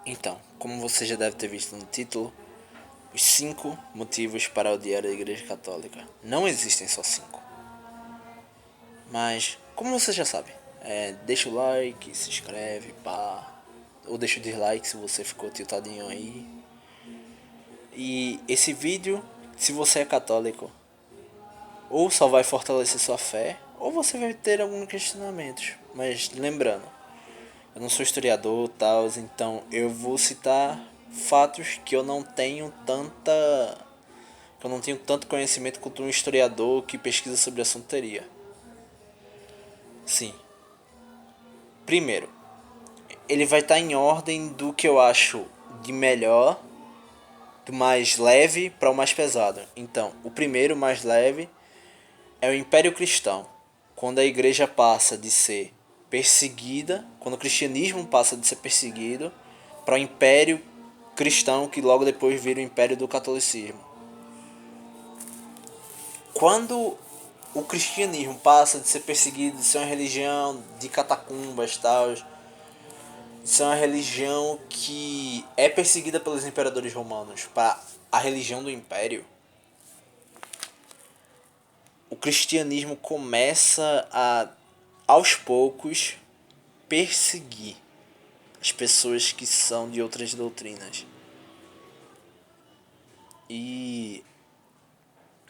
Então, como você já deve ter visto no título, os 5 motivos para odiar a Igreja Católica. Não existem só 5. Mas, como você já sabe, deixa o like, se inscreve, pá. Ou deixa o dislike se você ficou tiltadinho aí. E esse vídeo, se você é católico, ou só vai fortalecer sua fé, ou você vai ter alguns questionamentos. Mas lembrando, eu não sou historiador, tal, então eu vou citar fatos que eu não tenho tanto conhecimento quanto um historiador que pesquisa sobre o assunto teria. Sim. Primeiro, ele vai estar em ordem do que eu acho de melhor, do mais leve para o mais pesado. Então, o primeiro, mais leve, é o Império Cristão. Quando a igreja passa de ser perseguida, quando o cristianismo passa de ser perseguido para o Império Cristão, que logo depois vira o Império do Catolicismo. Quando o cristianismo passa de ser perseguido, de ser uma religião de catacumbas, tal, de ser uma religião que é perseguida pelos imperadores romanos, para a religião do Império, o cristianismo começa a, aos poucos, perseguir as pessoas que são de outras doutrinas. E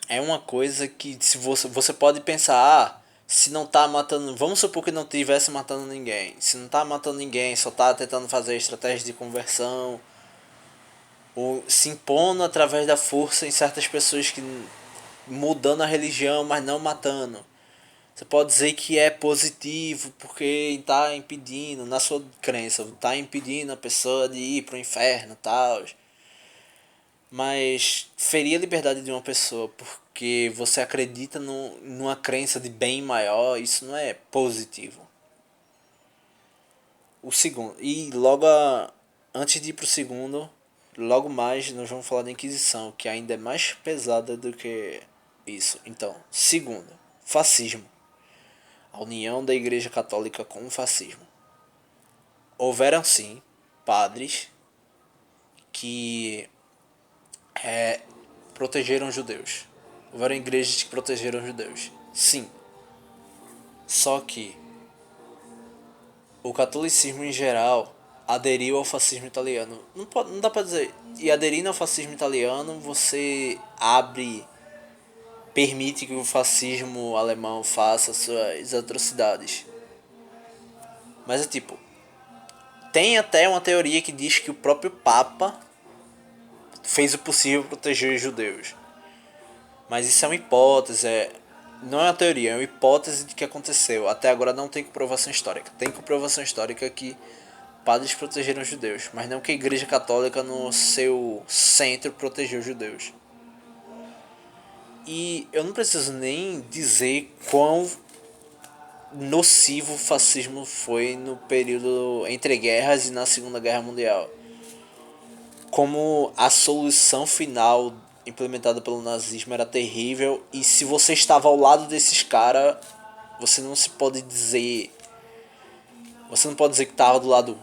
é uma coisa que se você pode pensar, se não tá matando, vamos supor que não tivesse matando ninguém. Se não tá matando ninguém, só tá tentando fazer estratégias de conversão ou se impondo através da força em certas pessoas que mudando a religião, mas não matando. Você pode dizer que é positivo porque está impedindo, na sua crença, está impedindo a pessoa de ir para o inferno e tal. Mas ferir a liberdade de uma pessoa porque você acredita numa crença de bem maior, isso não é positivo. O segundo, e antes de ir pro segundo, logo mais nós vamos falar da Inquisição, que ainda é mais pesada do que isso. Então, segundo, fascismo. A união da Igreja Católica com o fascismo. Houveram sim padres que protegeram os judeus. Houveram igrejas que protegeram os judeus. Sim. Só que o catolicismo em geral aderiu ao fascismo italiano. Não dá pra dizer. E aderindo ao fascismo italiano, você permite que o fascismo alemão faça suas atrocidades. Mas é tipo, tem até uma teoria que diz que o próprio Papa fez o possível para proteger os judeus. Mas isso é uma hipótese, não é uma teoria, é uma hipótese de que aconteceu. Até agora não tem comprovação histórica. Tem comprovação histórica que padres protegeram os judeus, mas não que a Igreja Católica no seu centro protegeu os judeus. E eu não preciso nem dizer quão nocivo o fascismo foi no período entre guerras e na Segunda Guerra Mundial. Como a solução final implementada pelo nazismo era terrível, e se você estava ao lado desses caras, você não se pode dizer. Você não pode dizer que estava do lado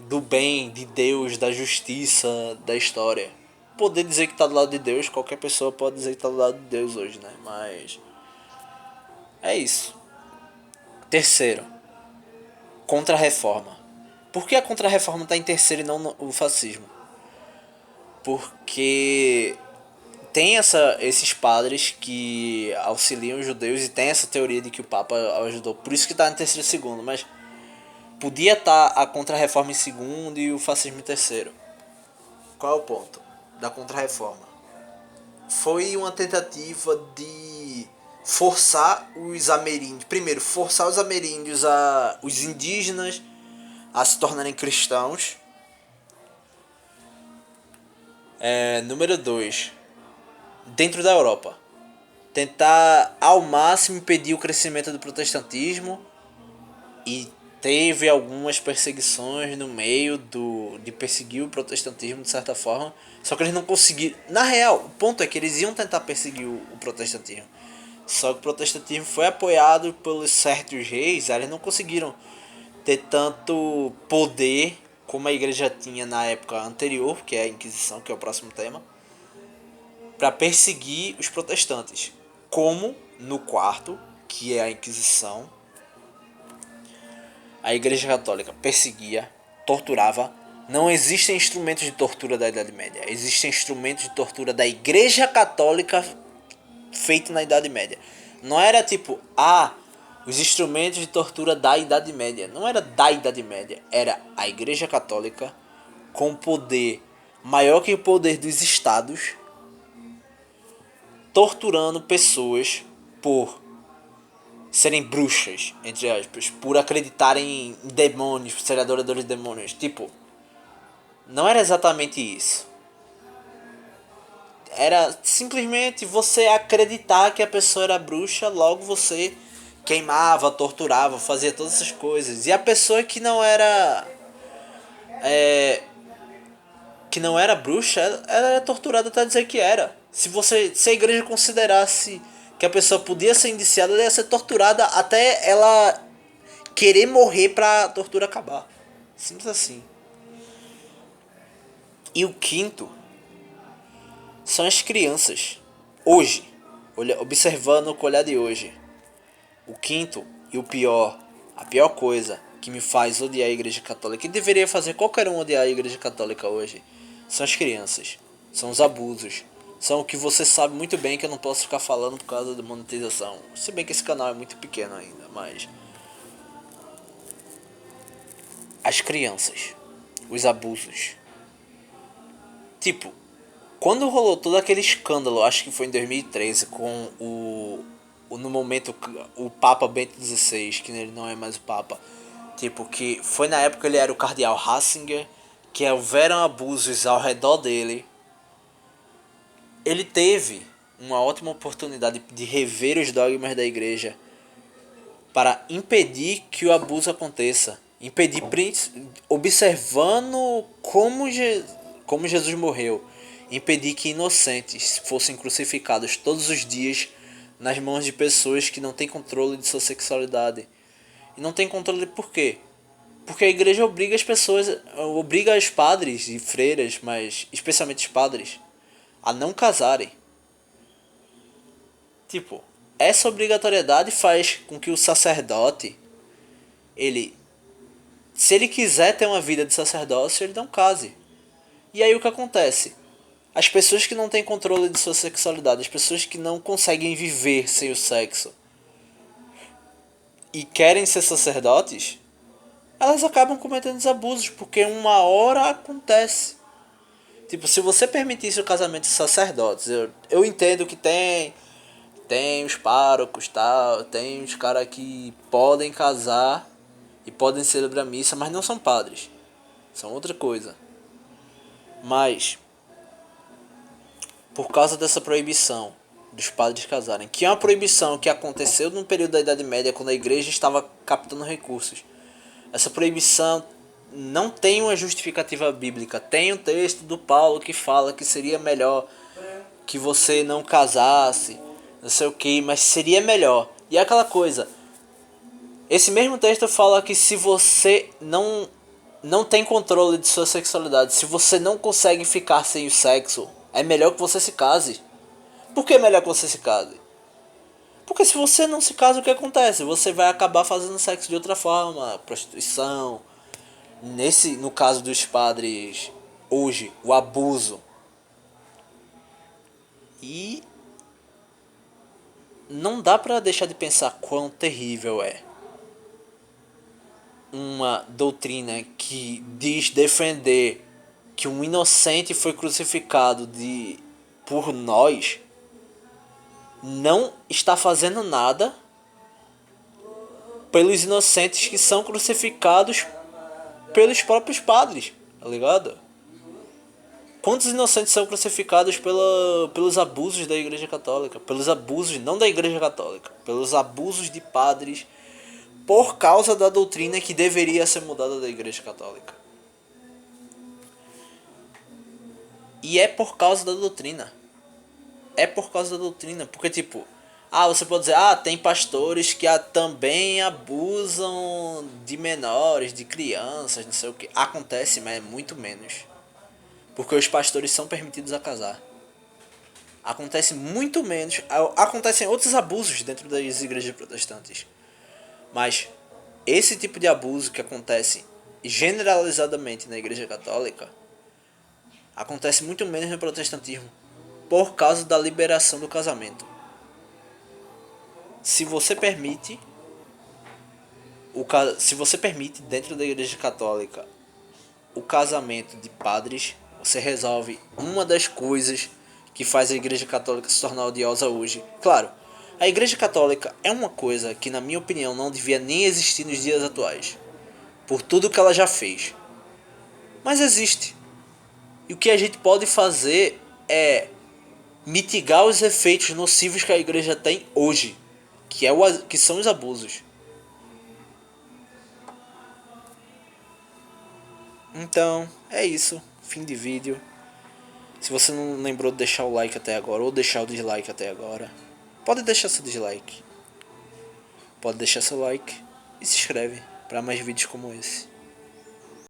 do bem, de Deus, da justiça, da história. Poder dizer que está do lado de Deus, qualquer pessoa pode dizer que está do lado de Deus hoje, né? Mas é isso. Terceiro, contra-reforma. Por que a contra-reforma está em terceiro e não o fascismo? Porque tem esses padres que auxiliam os judeus e tem essa teoria de que o Papa ajudou. Por isso que está em terceiro e segundo, mas podia estar a contra-reforma em segundo e o fascismo em terceiro. Qual é o ponto da contra-reforma? Foi uma tentativa de forçar os ameríndios. Primeiro, forçar os ameríndios, os indígenas, a se tornarem cristãos. Número 2, dentro da Europa. Tentar ao máximo impedir o crescimento do protestantismo, e teve algumas perseguições no meio de perseguir o protestantismo de certa forma, só que eles não conseguiram. Na real, o ponto é que eles iam tentar perseguir o protestantismo, só que o protestantismo foi apoiado pelos certos reis, eles não conseguiram ter tanto poder como a igreja tinha na época anterior, que é a Inquisição, que é o próximo tema, para perseguir os protestantes. Como no quarto, que é a Inquisição, a Igreja Católica perseguia, torturava. Não existem instrumentos de tortura da Idade Média. Existem instrumentos de tortura da Igreja Católica feito na Idade Média. Não era tipo, os instrumentos de tortura da Idade Média. Não era da Idade Média. Era a Igreja Católica com poder maior que o poder dos estados, torturando pessoas por serem bruxas, entre aspas, por acreditarem em demônios, por serem adoradores de demônios. Tipo, não era exatamente isso. Era simplesmente você acreditar que a pessoa era bruxa, logo você queimava, torturava, fazia todas essas coisas. E a pessoa que não era bruxa, ela era torturada até dizer que era. Se a igreja considerasse que a pessoa podia ser indiciada, ela ia ser torturada até ela querer morrer pra a tortura acabar. Simples assim. E o quinto são as crianças. Hoje, observando com o olhar de hoje, o quinto e o pior, a pior coisa que me faz odiar a Igreja Católica, e deveria fazer qualquer um odiar a Igreja Católica hoje, são as crianças, são os abusos, são o que você sabe muito bem que eu não posso ficar falando por causa da monetização. Se bem que esse canal é muito pequeno ainda, mas as crianças, os abusos. Tipo, quando rolou todo aquele escândalo, acho que foi em 2013, com no momento o Papa Bento XVI, que ele não é mais o Papa, tipo, que foi na época ele era o cardeal Ratzinger, que houveram abusos ao redor dele. Ele teve uma ótima oportunidade de rever os dogmas da igreja para impedir que o abuso aconteça. Impedir, observando como Jesus morreu. Impedir que inocentes fossem crucificados todos os dias nas mãos de pessoas que não têm controle de sua sexualidade. E não tem controle por quê? Porque a igreja obriga as pessoas, obriga os padres e freiras, mas especialmente os padres, a não casarem. Tipo, essa obrigatoriedade faz com que o sacerdote, se ele quiser ter uma vida de sacerdócio, ele não case. E aí o que acontece? As pessoas que não têm controle de sua sexualidade, as pessoas que não conseguem viver sem o sexo e querem ser sacerdotes, elas acabam cometendo os abusos, porque uma hora acontece. Tipo, se você permitisse o casamento de sacerdotes, eu entendo que tem os párocos, tal, tem os caras que podem casar e podem celebrar missa, mas não são padres. São outra coisa. Mas por causa dessa proibição dos padres casarem, que é uma proibição que aconteceu no período da Idade Média, quando a igreja estava captando recursos. Essa proibição não tem uma justificativa bíblica. Tem um texto do Paulo que fala que seria melhor que você não casasse, não sei o que, mas seria melhor. E é aquela coisa, esse mesmo texto fala que se você não tem controle de sua sexualidade, se você não consegue ficar sem o sexo, é melhor que você se case. Por que é melhor que você se case? Porque se você não se casa, o que acontece? Você vai acabar fazendo sexo de outra forma, prostituição. No caso dos padres, hoje, o abuso. E não dá pra deixar de pensar quão terrível é uma doutrina que diz defender que um inocente foi crucificado por nós, não está fazendo nada pelos inocentes que são crucificados pelos próprios padres, tá ligado? Quantos inocentes são crucificados pelos abusos da Igreja Católica? Pelos abusos, não da Igreja Católica, pelos abusos de padres por causa da doutrina que deveria ser mudada da Igreja Católica. E é por causa da doutrina. É por causa da doutrina, porque tipo, Ah, você pode dizer, tem pastores que também abusam de menores, de crianças, não sei o que. Acontece, mas é muito menos. Porque os pastores são permitidos a casar. Acontece muito menos. Acontecem outros abusos dentro das igrejas protestantes. Mas esse tipo de abuso que acontece generalizadamente na igreja católica acontece muito menos no protestantismo por causa da liberação do casamento. Se você permite se você permite dentro da igreja católica o casamento de padres, você resolve uma das coisas que faz a igreja católica se tornar odiosa hoje. Claro, a igreja católica é uma coisa que na minha opinião não devia nem existir nos dias atuais, por tudo que ela já fez. Mas existe. E o que a gente pode fazer é mitigar os efeitos nocivos que a igreja tem hoje, que são os abusos. Então, é isso. Fim de vídeo. Se você não lembrou de deixar o like até agora ou deixar o dislike até agora, pode deixar seu dislike. Pode deixar seu like e se inscreve para mais vídeos como esse.